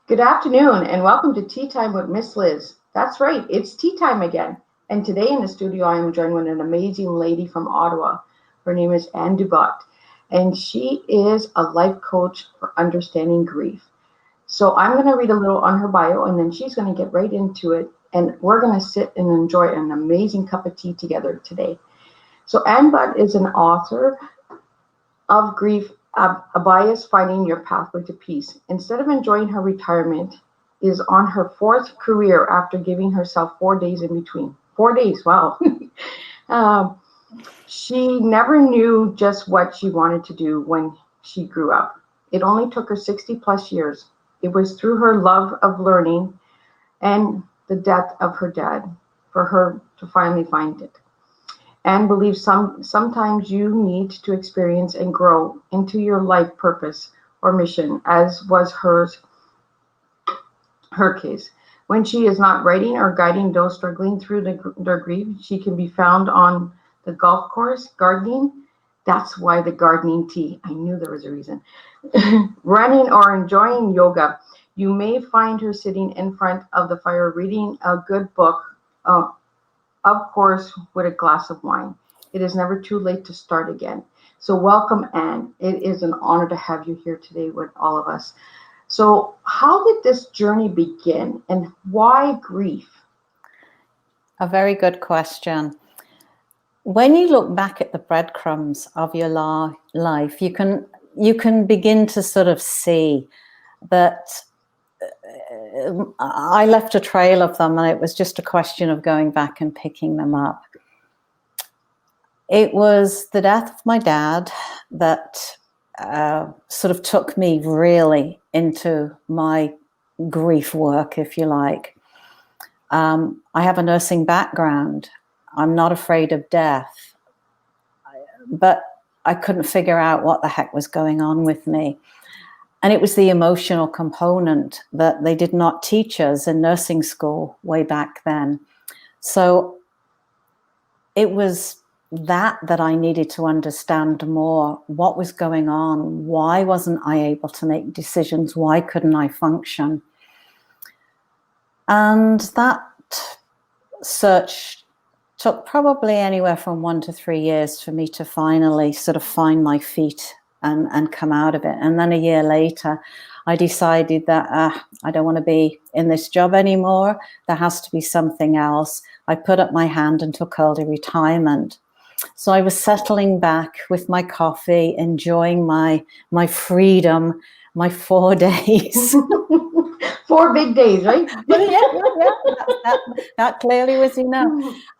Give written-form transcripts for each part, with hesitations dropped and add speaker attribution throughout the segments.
Speaker 1: Good afternoon and welcome to Tea Time with Miss Liz. That's right, it's tea time again. And today in the studio I am joined with an amazing lady from Ottawa. Her name is Anne DeButte, and she is a life coach for understanding grief. So I'm going to read a little on her bio and then she's going to get right into it. And we're going to sit and enjoy an amazing cup of tea together today. So Anne Butt is an author of Grief, a bias finding your pathway to peace. Instead of enjoying her retirement, is on her fourth career after giving herself 4 days in between. 4 days, wow. She never knew just what she wanted to do when she grew up. It only took her 60 plus years. It was through her love of learning and the death of her dad for her to finally find it. And believe sometimes you need to experience and grow into your life purpose or mission, as was her case. When she is not writing or guiding those struggling through their grief, she can be found on the golf course, gardening. That's why the gardening tea. I knew there was a reason. Running or enjoying yoga. You may find her sitting in front of the fire reading a good book, of course, with a glass of wine. It is never too late to start again. So welcome, Anne. It is an honor to have you here today with all of us. So how did this journey begin and why grief?
Speaker 2: A very good question. When you look back at the breadcrumbs of your life, you can begin to sort of see that I left a trail of them, and it was just a question of going back and picking them up. It was the death of my dad that sort of took me really into my grief work, if you like. I have a nursing background. I'm not afraid of death, but I couldn't figure out what the heck was going on with me. And it was the emotional component that they did not teach us in nursing school way back then. So it was that I needed to understand more. What was going on? Why wasn't I able to make decisions? Why couldn't I function? And that search took probably anywhere from 1 to 3 years for me to finally sort of find my feet and come out of it. And then a year later, I decided that I don't want to be in this job anymore. There has to be something else. I put up my hand and took early retirement. So I was settling back with my coffee, enjoying my freedom, my 4 days.
Speaker 1: 4 big days, right?
Speaker 2: That clearly was enough.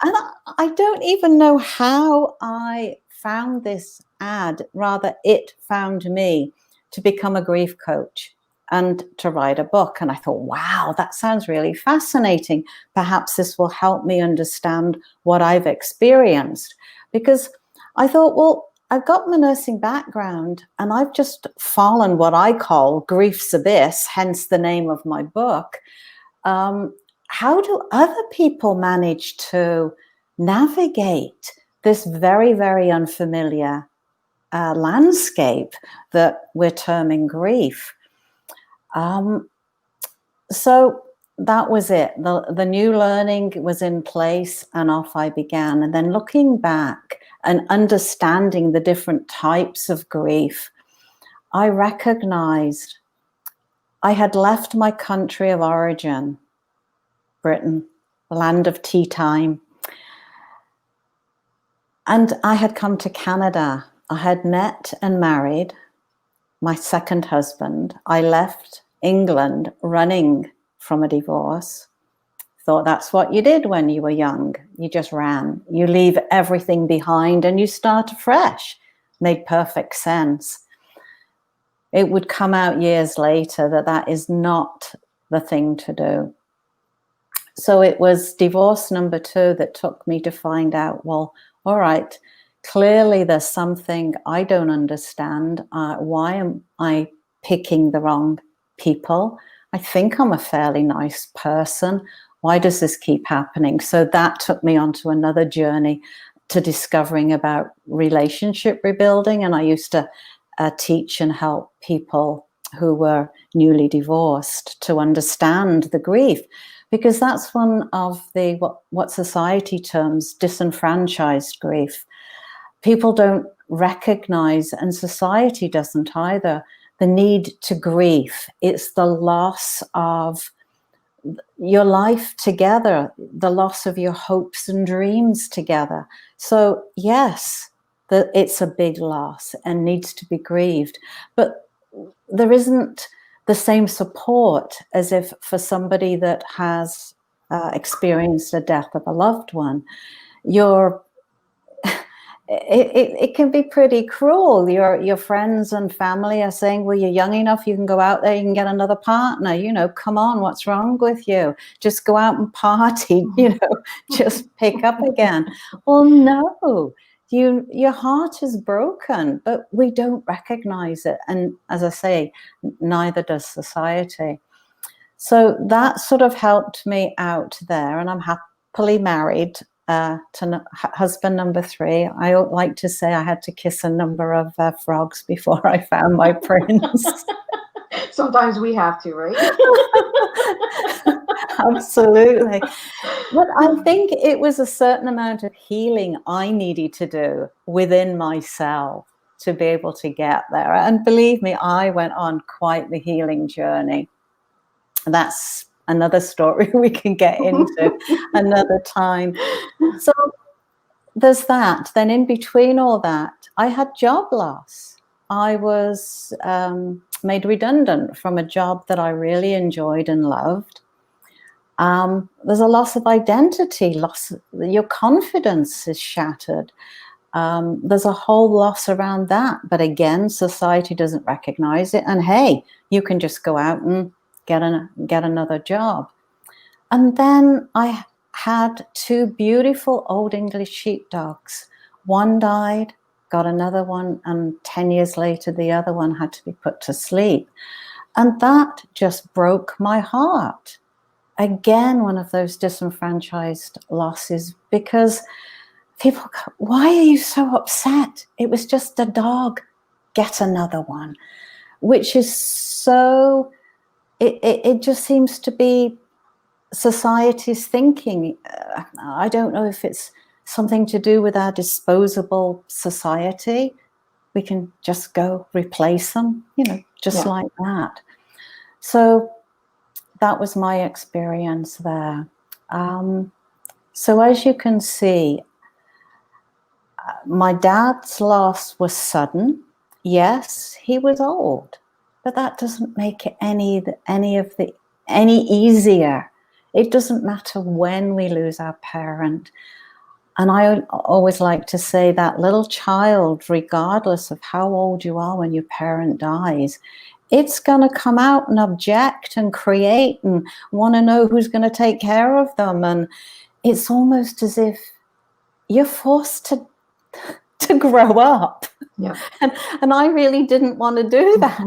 Speaker 2: And I don't even know how I found this ad, rather it found me, to become a grief coach and to write a book. And I thought, wow, that sounds really fascinating. Perhaps this will help me understand what I've experienced. Because I thought, well, I've got my nursing background and I've just fallen what I call grief's abyss, hence the name of my book. How do other people manage to navigate this very, very unfamiliar landscape that we're terming grief? So that was it. The new learning was in place and off I began. And then looking back and understanding the different types of grief, I recognized I had left my country of origin, Britain, the land of tea time. And I had come to Canada. I had met and married my second husband. I left England running from a divorce. Thought that's what you did when you were young. You just ran. You leave everything behind and you start afresh. Made perfect sense. It would come out years later that is not the thing to do. So it was divorce number 2 that took me to find out, well, all right, clearly there's something I don't understand. Why am I picking the wrong people? I think I'm a fairly nice person. Why does this keep happening? So that took me onto another journey to discovering about relationship rebuilding. And I used to teach and help people who were newly divorced to understand the grief, because that's one of the what society terms disenfranchised grief. People don't recognize, and society doesn't either, the need to grieve. It's the loss of your life together, the loss of your hopes and dreams together. So yes, it's a big loss and needs to be grieved, but there isn't the same support as if for somebody that has experienced a death of a loved one. It can be pretty cruel. Your friends and family are saying, well, you're young enough, you can go out there, you can get another partner, come on, what's wrong with you? Just go out and party, just pick up again. Well, no, your heart is broken, but we don't recognize it. And as I say, neither does society. So that sort of helped me out there, and I'm happily married to husband number 3. I like to say I had to kiss a number of frogs before I found my prince.
Speaker 1: Sometimes we have to, right?
Speaker 2: Absolutely. But I think it was a certain amount of healing I needed to do within myself to be able to get there. And believe me, I went on quite the healing journey. That's another story we can get into another time. So there's that. Then in between all that, I had job loss. I was made redundant from a job that I really enjoyed and loved. There's a loss of identity, your confidence is shattered. There's a whole loss around that. But again, society doesn't recognize it. And hey, you can just go out and get another job. And then I had 2 beautiful old English sheepdogs. One died, got another one, and 10 years later, the other one had to be put to sleep. And that just broke my heart. Again, one of those disenfranchised losses, because people go, why are you so upset? It was just a dog. Get another one. Which is so, it just seems to be society's thinking. I don't know if it's something to do with our disposable society. We can just go replace them, like that. So that was my experience there. So as you can see, my dad's loss was sudden. Yes, he was old, but that doesn't make it any easier. It doesn't matter when we lose our parent. And I always like to say that little child, regardless of how old you are when your parent dies, it's going to come out and object and create and want to know who's going to take care of them. And it's almost as if you're forced to grow up.
Speaker 1: Yeah.
Speaker 2: And I really didn't want to do that.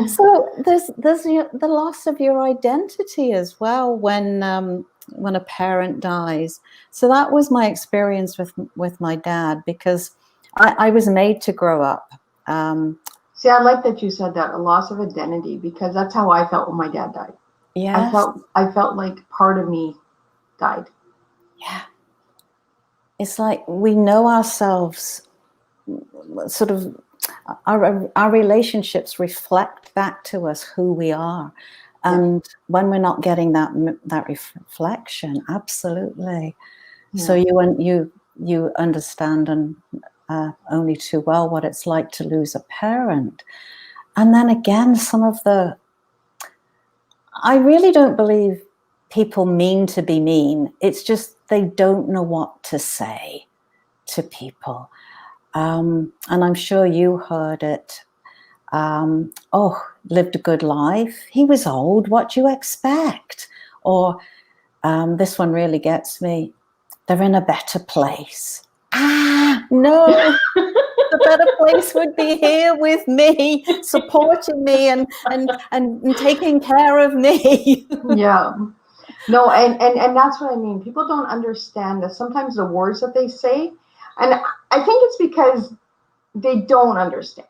Speaker 2: So there's the loss of your identity as well when a parent dies. So that was my experience with my dad, because I was made to grow up.
Speaker 1: See, I like that you said that, a loss of identity, because that's how I felt when my dad died.
Speaker 2: Yes.
Speaker 1: I felt like part of me died.
Speaker 2: Yeah. It's like we know ourselves, sort of our relationships reflect back to us who we are. And when we're not getting that reflection, absolutely. Yeah. So you understand and only too well what it's like to lose a parent. And then again, I really don't believe people mean to be mean. It's just they don't know what to say to people. And I'm sure you heard it. Lived a good life. He was old. What do you expect? Or this one really gets me. They're in a better place. No. The better place would be here with me, supporting me and taking care of me.
Speaker 1: Yeah. No, and that's what I mean. People don't understand that sometimes the words that they say, and I think it's because they don't understand.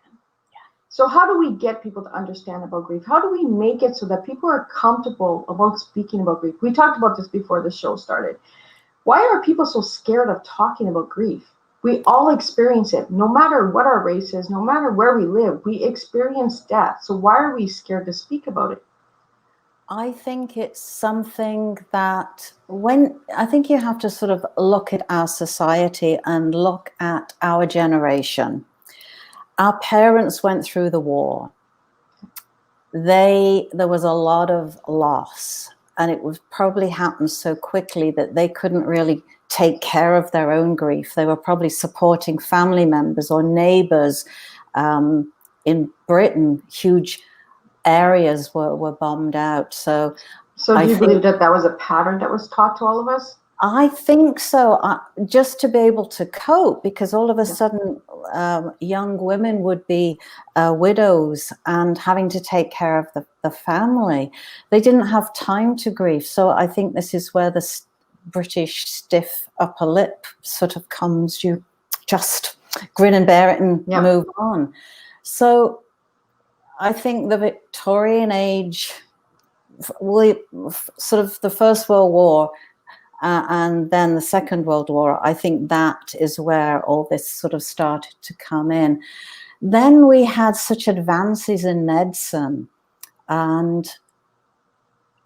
Speaker 1: So how do we get people to understand about grief? How do we make it so that people are comfortable about speaking about grief? We talked about this before the show started. Why are people so scared of talking about grief? We all experience it, no matter what our race is, no matter where we live, we experience death. So why are we scared to speak about it?
Speaker 2: I think it's something that I think you have to sort of look at our society and look at our generation. Our parents went through the war. There was a lot of loss, and it was probably happened so quickly that they couldn't really take care of their own grief. They were probably supporting family members or neighbors. In Britain, huge areas were bombed out. So
Speaker 1: do you believe that was a pattern that was taught to all of us?
Speaker 2: I think so, just to be able to cope, because all of a sudden young women would be widows and having to take care of the family. They didn't have time to grieve. So I think this is where the British stiff upper lip sort of comes. You just grin and bear it and move on. So I think the Victorian age, sort of the First World War, and then the Second World War, I think that is where all this sort of started to come in. Then we had such advances in medicine, and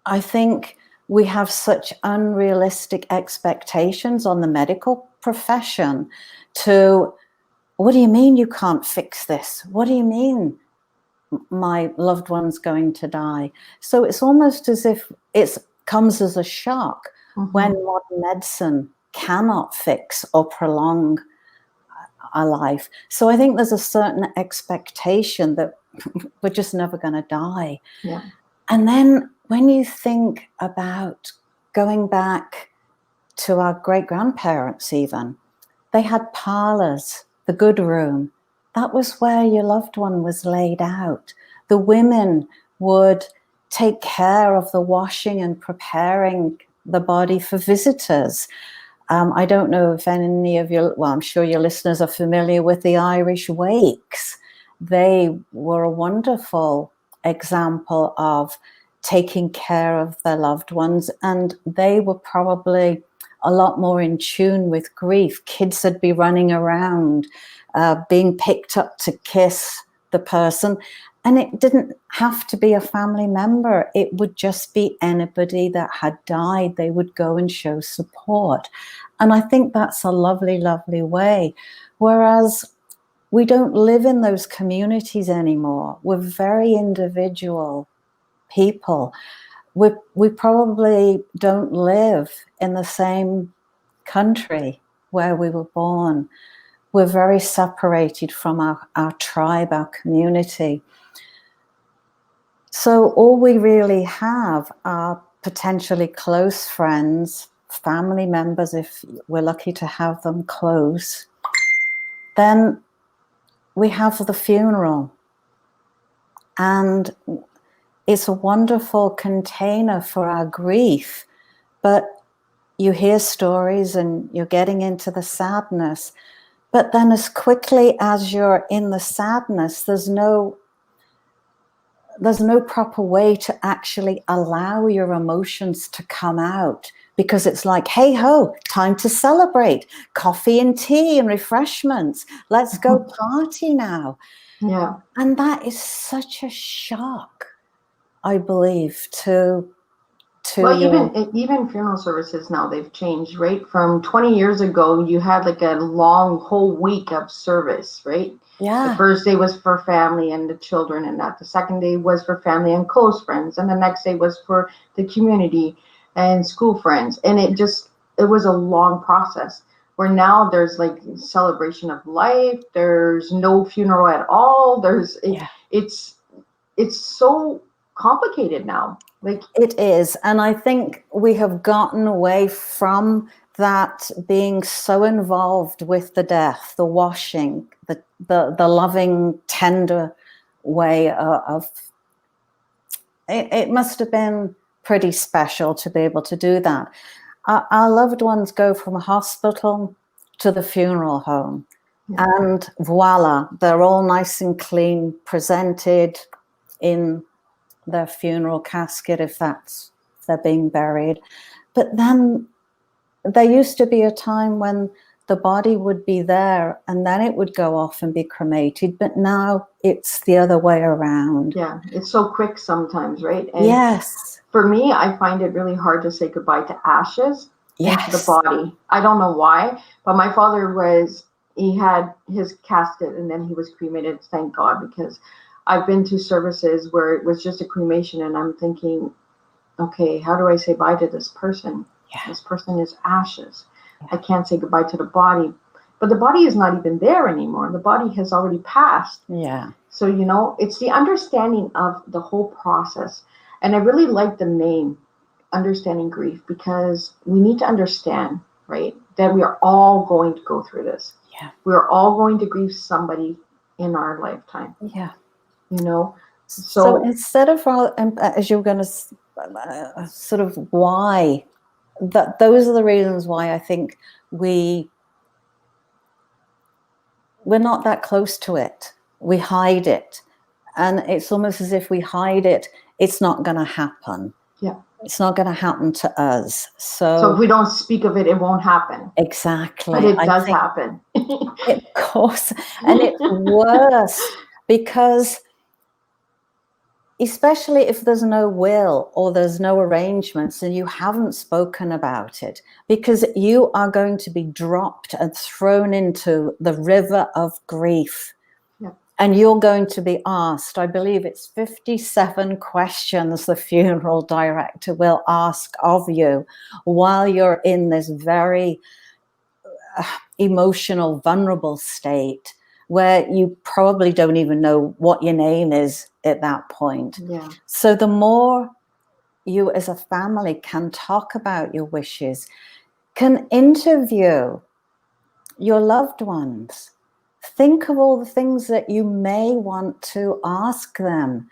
Speaker 2: I think we have such unrealistic expectations on the medical profession to, what do you mean you can't fix this? What do you mean my loved one's going to die? So it's almost as if it comes as a shock when modern medicine cannot fix or prolong a life. So I think there's a certain expectation that we're just never going to die.
Speaker 1: Yeah.
Speaker 2: And then when you think about going back to our great-grandparents even, they had parlors, the good room. That was where your loved one was laid out. The women would take care of the washing and preparing the body for visitors. I don't know if any of you, well, I'm sure your listeners are familiar with the Irish wakes. They were a wonderful example of taking care of their loved ones, and they were probably a lot more in tune with grief. Kids would be running around, being picked up to kiss the person. And it didn't have to be a family member. It would just be anybody that had died. They would go and show support. And I think that's a lovely, lovely way. Whereas we don't live in those communities anymore. We're very individual people. We probably don't live in the same country where we were born. We're very separated from our tribe, our community. So all we really have are potentially close friends, family members, if we're lucky to have them close. Then we have the funeral. And it's a wonderful container for our grief. But you hear stories and you're getting into the sadness. But then as quickly as you're in the sadness, there's no proper way to actually allow your emotions to come out, because it's like, hey ho, time to celebrate, coffee and tea and refreshments. Let's go party now.
Speaker 1: Yeah.
Speaker 2: And that is such a shock, I believe, to
Speaker 1: well, even funeral services now, they've changed, right? From 20 years ago, you had like a long whole week of service, right?
Speaker 2: Yeah.
Speaker 1: The first day was for family and the children, and that the second day was for family and close friends, and the next day was for the community and school friends. And it was a long process, where now there's like celebration of life. There's no funeral at all. It's so complicated now. Like
Speaker 2: it is. And I think we have gotten away from that, being so involved with the death, the washing, the loving, tender way of it must have been pretty special to be able to do that. Our loved ones go from hospital to the funeral home. And voila, they're all nice and clean, presented in their funeral casket if they're being buried. But then there used to be a time when the body would be there and then it would go off and be cremated. But now it's the other way around.
Speaker 1: Yeah, it's so quick sometimes, right? And
Speaker 2: yes.
Speaker 1: For me, I find it really hard to say goodbye to ashes and to the
Speaker 2: Yes.
Speaker 1: body. I don't know why, but my father he had his casket and then he was cremated, thank God, because I've been to services where it was just a cremation and I'm thinking, okay, how do I say bye to this person?
Speaker 2: Yeah.
Speaker 1: This person is ashes. I can't say goodbye to the body, but the body is not even there anymore. The body has already passed.
Speaker 2: Yeah.
Speaker 1: So, it's the understanding of the whole process. And I really like the name, Understanding Grief, because we need to understand, right, that we are all going to go through this.
Speaker 2: Yeah.
Speaker 1: We are all going to grieve somebody in our lifetime.
Speaker 2: Yeah.
Speaker 1: So
Speaker 2: instead of, as you're going to sort of why, those are the reasons why I think we're not that close to it. We hide it. And it's almost as if we hide it, it's not going to happen.
Speaker 1: Yeah.
Speaker 2: It's not going to happen to us.
Speaker 1: So if we don't speak of it, it won't happen.
Speaker 2: Exactly.
Speaker 1: But it does happen.
Speaker 2: Of course. And it's worse because especially if there's no will or there's no arrangements and you haven't spoken about it, because you are going to be dropped and thrown into the river of grief.
Speaker 1: Yeah.
Speaker 2: And you're going to be asked, I believe it's 57 questions the funeral director will ask of you while you're in this very emotional, vulnerable state where you probably don't even know what your name is at that point.
Speaker 1: Yeah.
Speaker 2: So the more you as a family can talk about your wishes, can interview your loved ones, think of all the things that you may want to ask them,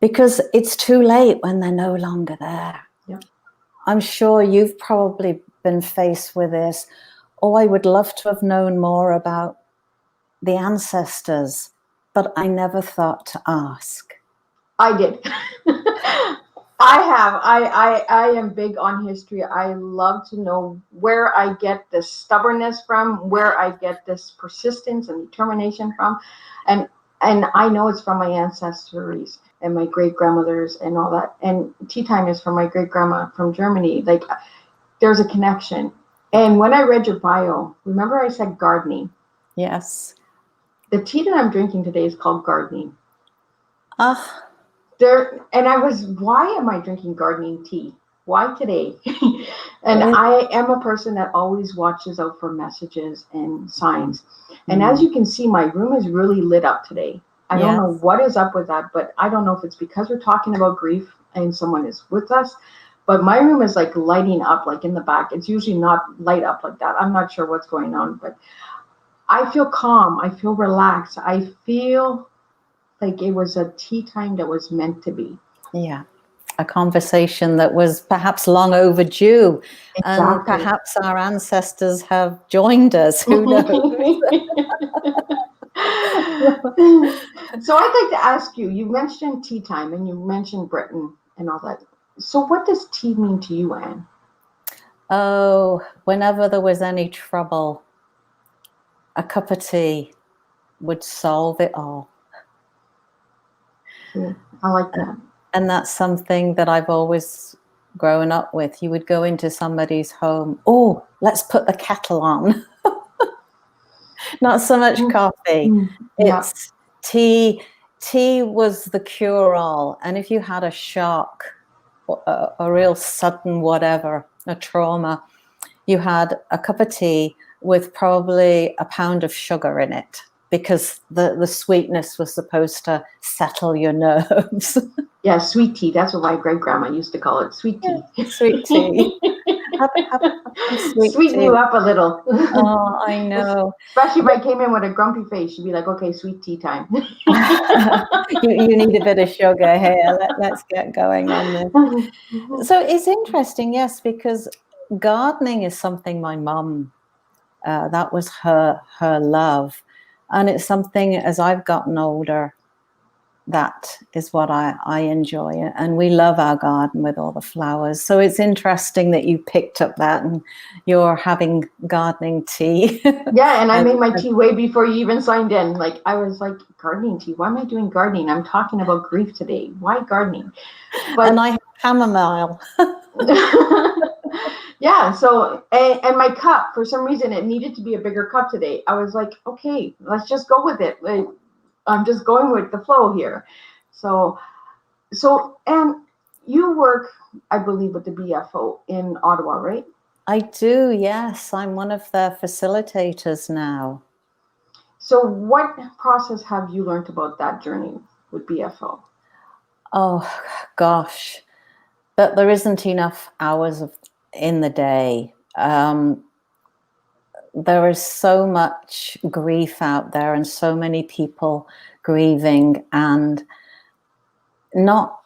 Speaker 2: because it's too late when they're no longer there.
Speaker 1: Yeah.
Speaker 2: I'm sure you've probably been faced with this. Oh, I would love to have known more about the ancestors, but I never thought to ask.
Speaker 1: I did. I am big on history. I love to know where I get this stubbornness from, where I get this persistence and determination from. And I know it's from my ancestors and my great grandmothers and all that. And tea time is from my great grandma from Germany. Like there's a connection. And when I read your bio, remember I said gardening?
Speaker 2: Yes.
Speaker 1: The tea that I'm drinking today is called gardening. And I was, why am I drinking gardening tea? Why today? And I am a person that always watches out for messages and signs. And as you can see, my room is really lit up today. I don't know what is up with that, but I don't know if it's because we're talking about grief and someone is with us, but my room is like lighting up, like in the back. It's usually not light up like that. I'm not sure what's going on, but I feel calm. I feel relaxed. I feel like it was a tea time that was meant to be.
Speaker 2: Yeah. A conversation that was perhaps long overdue.
Speaker 1: Exactly.
Speaker 2: And perhaps our ancestors have joined us. Who knows?
Speaker 1: So I'd like to ask you, you mentioned tea time and you mentioned Britain and all that. So what does tea mean to you, Anne?
Speaker 2: Oh, whenever there was any trouble, a cup of tea would solve it all.
Speaker 1: Yeah, I like that.
Speaker 2: And that's something that I've always grown up with. You would go into somebody's home, oh, let's put the kettle on. Not so much coffee. It's tea. Tea was the cure-all. And if you had a shock, a real sudden whatever, a trauma, you had a cup of tea with probably a pound of sugar in it, because the sweetness was supposed to settle your nerves.
Speaker 1: Yeah, sweet tea. That's what my great grandma used to call it. Sweet tea.
Speaker 2: Yeah, sweet tea.
Speaker 1: Sweeten you up a little.
Speaker 2: Oh, I know.
Speaker 1: Especially if I came in with a grumpy face, she'd be like, okay, sweet tea time.
Speaker 2: you need a bit of sugar here. Let's get going on this. So it's interesting, yes, because gardening is something my mum That was her love. And it's something, as I've gotten older, that is what I enjoy. And we love our garden with all the flowers. So it's interesting that you picked up that and you're having gardening tea.
Speaker 1: Yeah, and I made my tea way before you even signed in. Like, I was like, gardening tea? Why am I doing gardening? I'm talking about grief today. Why gardening? But
Speaker 2: and I have chamomile.
Speaker 1: yeah, so, and my cup, for some reason, it needed to be a bigger cup today. I was like, okay, let's just go with it. Like, I'm just going with the flow here. So, and you work, I believe, with the BFO in Ottawa, right?
Speaker 2: I do, yes. I'm one of their facilitators now.
Speaker 1: So what process have you learned about that journey with BFO?
Speaker 2: Oh, gosh. But there isn't enough hours in the day. There is so much grief out there and so many people grieving and not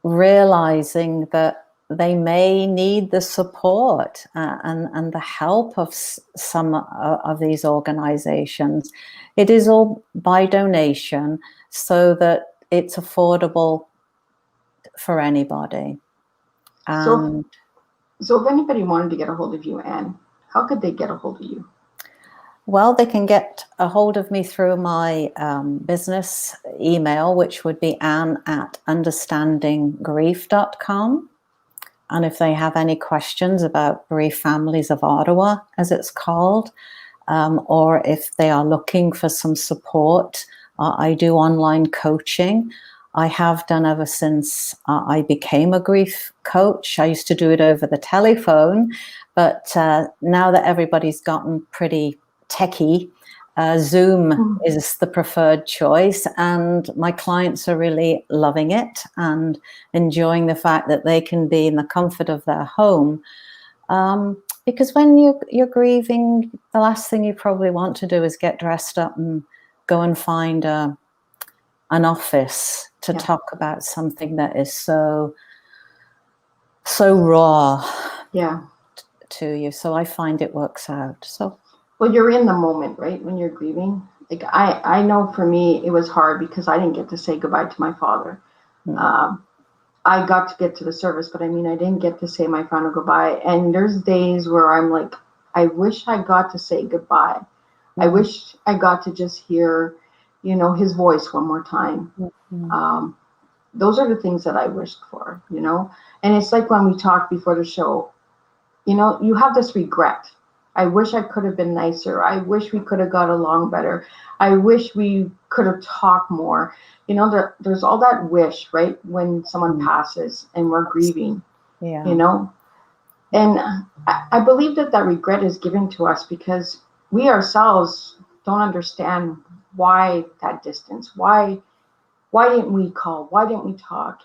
Speaker 2: realizing that they may need the support and the help of some of these organizations. It is all by donation so that it's affordable for anybody. And
Speaker 1: so if anybody wanted to get a hold of you, Anne, how could they get a hold of you?
Speaker 2: well, they can get a hold of me through my business email, which would be anne@understandinggrief.com. And if they have any questions about Bereaved Families of Ottawa, as it's called, or if they are looking for some support, I do online coaching. I have done ever since I became a grief coach. I used to do it over the telephone, but now that everybody's gotten pretty techie, Zoom is the preferred choice, and my clients are really loving it and enjoying the fact that they can be in the comfort of their home. Because when you're grieving, the last thing you probably want to do is get dressed up and go and find an office to talk about something that is so raw to you. So I find it works out. So.
Speaker 1: Well, you're in the moment, right? When you're grieving. Like I know for me, it was hard because I didn't get to say goodbye to my father. I got to get to the service, but I mean, I didn't get to say my final goodbye. And there's days where I'm like, I wish I got to say goodbye. I wish I got to just hear, his voice one more time. Those are the things that I wished for, And it's like when we talked before the show, you have this regret. I wish I could have been nicer. I wish we could have got along better. I wish we could have talked more. There's all that wish, right? When someone passes and we're grieving, And I believe that regret is given to us because we ourselves don't understand why that distance. Why didn't we call? Why didn't we talk?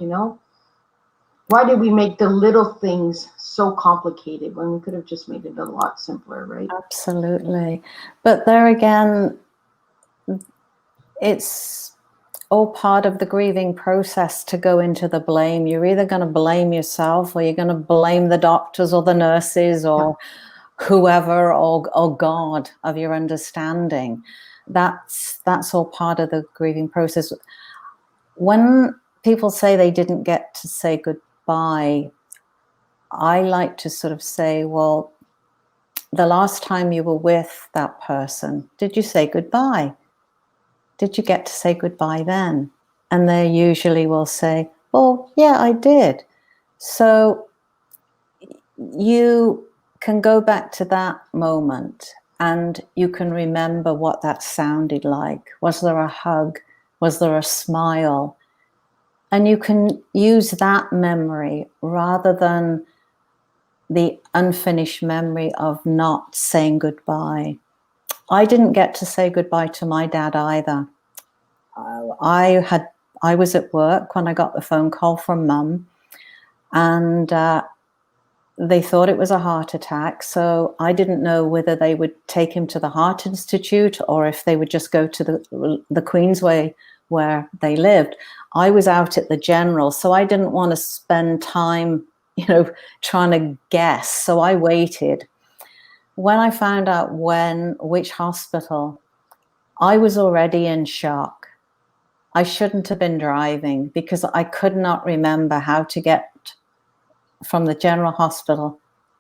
Speaker 1: Why did we make the little things so complicated when we could have just made it a lot simpler, right?
Speaker 2: Absolutely. But there again, it's all part of the grieving process to go into the blame. You're either going to blame yourself or you're going to blame the doctors or the nurses or whoever or God of your understanding. That's all part of the grieving process. When people say they didn't get to say goodbye, I like to sort of say, well, the last time you were with that person, did you say goodbye? Did you get to say goodbye then? And they usually will say, oh, yeah, I did. So you can go back to that moment and you can remember what that sounded like. Was there a hug? Was there a smile? And you can use that memory rather than the unfinished memory of not saying goodbye. I didn't get to say goodbye to my dad either. I was at work when I got the phone call from Mum, and they thought it was a heart attack. So I didn't know whether they would take him to the Heart Institute or if they would just go to the Queensway where they lived. I was out at the General, so I didn't want to spend time, trying to guess. So I waited. when I found out which hospital, I was already in shock. I shouldn't have been driving because I could not remember how to get from the General Hospital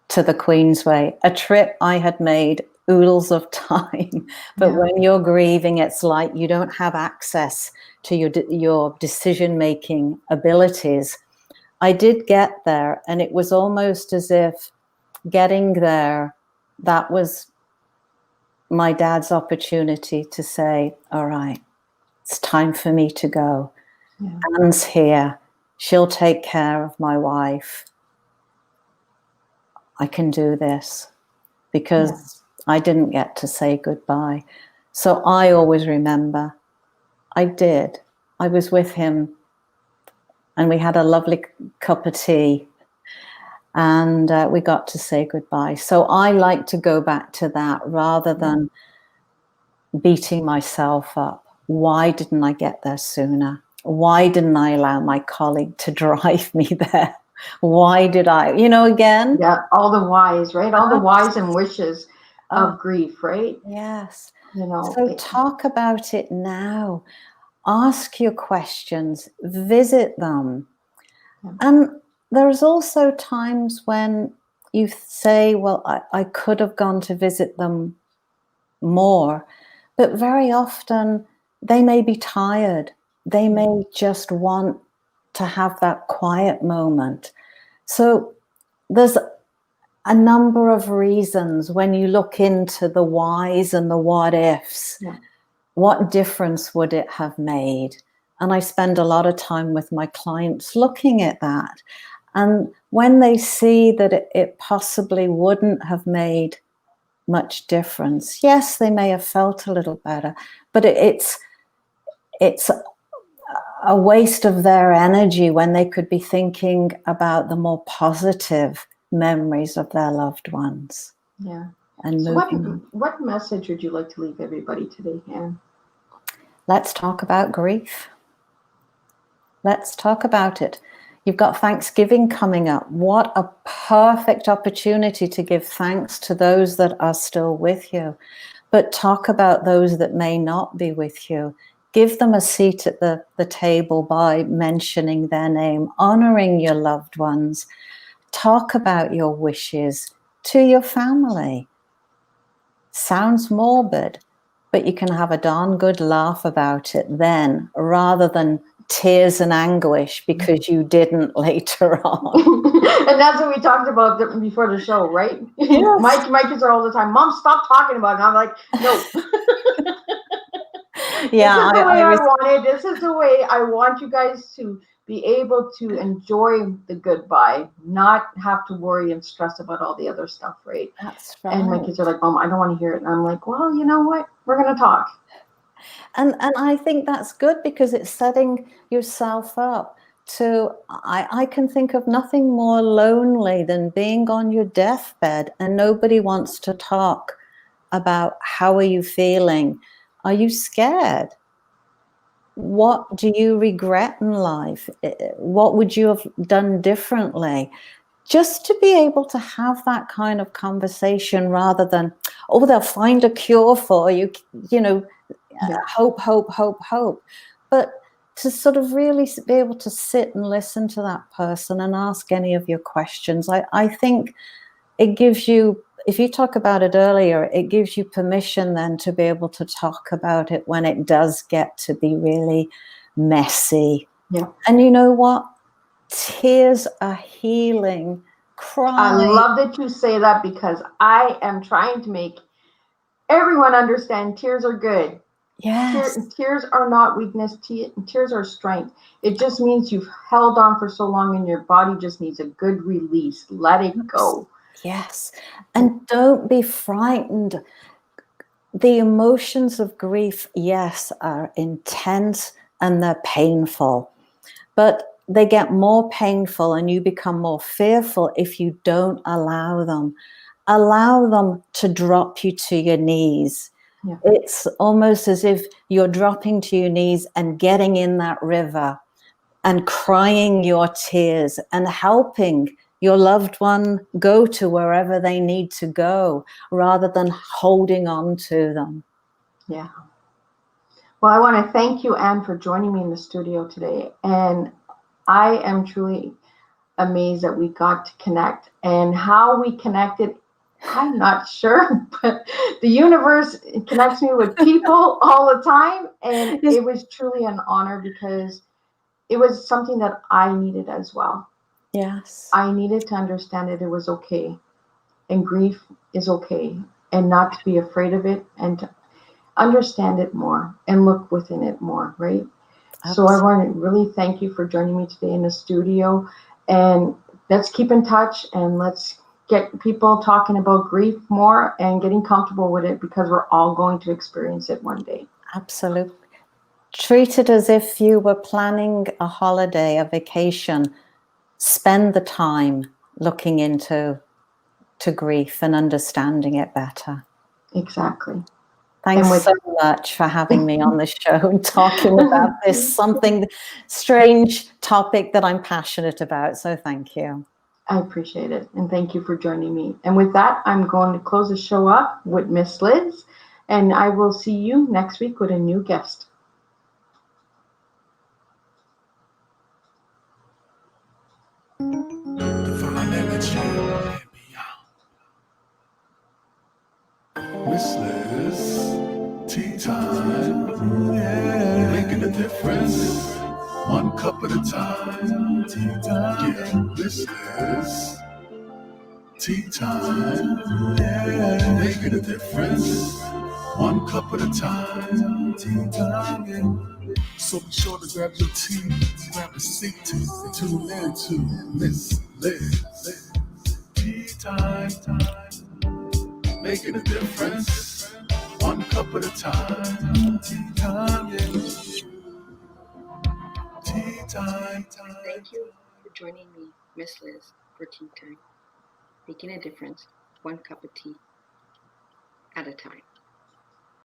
Speaker 2: to the Queensway, a trip I had made oodles of time. But when you're grieving, it's like you don't have access to your decision-making abilities. I did get there, and it was almost as if getting there, that was my dad's opportunity to say, all right, it's time for me to go.
Speaker 1: Yeah.
Speaker 2: Anne's here. She'll take care of my wife. I can do this, because I didn't get to say goodbye. So I always remember I did. I was with him, and we had a lovely cup of tea, and we got to say goodbye. So I like to go back to that rather than beating myself up. Why didn't I get there sooner? Why didn't I allow my colleague to drive me there? Why did I, again?
Speaker 1: Yeah, all the whys, right? All the whys and wishes of grief, right?
Speaker 2: Yes.
Speaker 1: So
Speaker 2: talk about it now. Ask your questions, visit them.
Speaker 1: Yeah.
Speaker 2: And there's also times when you say, well, I could have gone to visit them more, but very often they may be tired. They may just want to have that quiet moment. So there's a number of reasons when you look into the whys and the what ifs. What difference would it have made? And I spend a lot of time with my clients looking at that. And when they see that it possibly wouldn't have made much difference, yes, they may have felt a little better, but it's a waste of their energy when they could be thinking about the more positive memories of their loved ones.
Speaker 1: Yeah.
Speaker 2: And
Speaker 1: so
Speaker 2: moving.
Speaker 1: what message would you like to leave everybody today, Anne?
Speaker 2: Let's talk about grief. Let's talk about it. You've got Thanksgiving coming up. What a perfect opportunity to give thanks to those that are still with you. But talk about those that may not be with you. Give them a seat at the table by mentioning their name, honoring your loved ones. Talk about your wishes to your family. Sounds morbid, but you can have a darn good laugh about it then, rather than tears and anguish because you didn't later on.
Speaker 1: And that's what we talked about before the show, right?
Speaker 2: Yes.
Speaker 1: My kids are all the time, Mom, stop talking about it. And I'm like, no.
Speaker 2: Yeah,
Speaker 1: this is the way I want it. This is the way I want you guys to be able to enjoy the goodbye, not have to worry and stress about all the other stuff, right?
Speaker 2: That's right.
Speaker 1: And my kids are like, Mom, I don't want to hear it. And I'm like, well, you know what? We're going to talk.
Speaker 2: And I think that's good because it's setting yourself up to, I can think of nothing more lonely than being on your deathbed and nobody wants to talk about how are you feeling? Are you scared? What do you regret in life? What would you have done differently? Just to be able to have that kind of conversation rather than, oh, they'll find a cure for you, hope. But to sort of really be able to sit and listen to that person and ask any of your questions, I think it gives you, if you talk about it earlier, it gives you permission then to be able to talk about it when it does get to be really messy.
Speaker 1: Yeah.
Speaker 2: And you know what? Tears are healing. Cry.
Speaker 1: I love that you say that because I am trying to make everyone understand tears are good.
Speaker 2: Yes.
Speaker 1: Tears are not weakness. Tears are strength. It just means you've held on for so long and your body just needs a good release. Let it go.
Speaker 2: Yes. And don't be frightened. The emotions of grief, yes, are intense and they're painful, but they get more painful and you become more fearful if you don't allow them. Allow them to drop you to your knees.
Speaker 1: Yeah.
Speaker 2: It's almost as if you're dropping to your knees and getting in that river and crying your tears and helping your loved one go to wherever they need to go, rather than holding on to them.
Speaker 1: Yeah. Well, I want to thank you, Anne, for joining me in the studio today. And I am truly amazed that we got to connect, and how we connected, I'm not sure, but the universe connects me with people all the time. And it was truly an honor, because it was something that I needed as well.
Speaker 2: Yes.
Speaker 1: I needed to understand that it was okay, and grief is okay, and not to be afraid of it, and to understand it more and look within it more, right? So I want to really thank you for joining me today in the studio, and let's keep in touch, and let's get people talking about grief more and getting comfortable with it, because we're all going to experience it one day.
Speaker 2: Absolutely. Treat it as if you were planning a holiday, a vacation. Spend the time looking into grief and understanding it better.
Speaker 1: Exactly.
Speaker 2: Thanks so much for having me on the show and talking about this something strange topic that I'm passionate about. So thank you.
Speaker 1: I appreciate it. And thank you for joining me. And with that, I'm going to close the show up with Miss Liz. And I will see you next week with a new guest.
Speaker 3: Divine energy and beyond. Miss Liz, tea time, yeah, making a difference, one cup at a time. Tea time, yeah, Miss Liz, tea time, yeah, making a difference, one cup at a time. Tea time, yeah. So be sure to grab your tea, grab a seat, tune in to Miss Liz. Tea time, making a difference, one cup at a time. Tea time, yeah. Tea time.
Speaker 1: Thank you for joining me, Miss Liz, for Tea Time, making a difference, one cup of tea at a time.